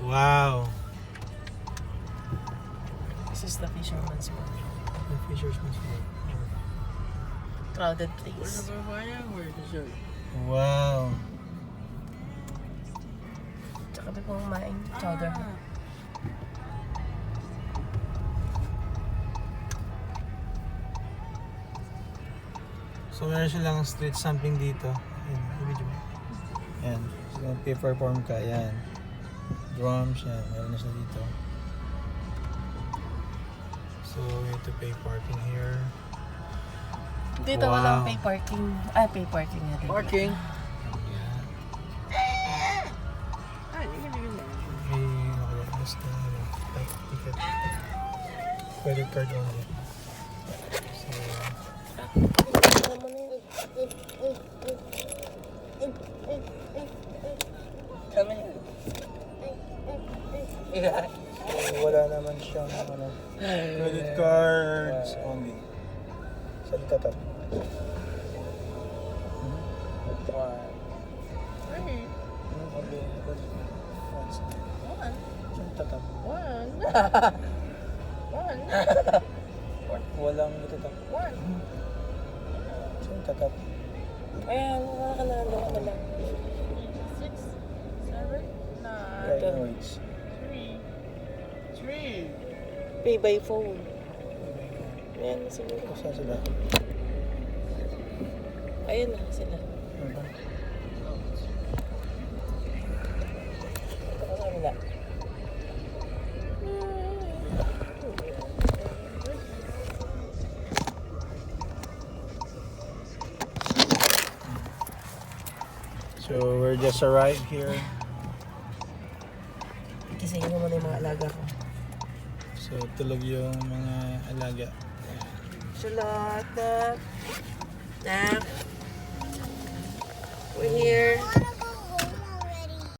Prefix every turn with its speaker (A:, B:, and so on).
A: Wow.
B: This is the Fisherman's Wharf.
A: The Fisherman's Wharf.
B: Crowded place.
A: Wow.
B: Tsaka may kumain. Chowder.
A: So meron silang street something dito. Ayan, video mo. Ayan. So perform ka, ayan. Drums, yan. Meron na sila dito. So we have to pay parking here.
B: Dito
A: Wow.
B: walang pay parking. Ah, pay parking nga din.
C: Parking.
A: May nakalabas na ticket. Credit card only. So,
B: Kami.
C: Yeah.
A: so wala naman siyang credit cards only. Saan tatap? Saan tatap? Walang tatap. Saan tatap?
B: Ayan, wala ka na. Wala ka na.
C: 6, 7, 9,
A: Right noise.
C: 3.
B: Pay by phone. Ayan na siguro.
A: Saan sila?
B: Ayun na sila. Ito ka sa kanila.
A: So we're just arrived here.
B: Kisingin mo muna yung mga alaga ko.
A: So tulog yung mga alaga.
B: Charlotte. Nap.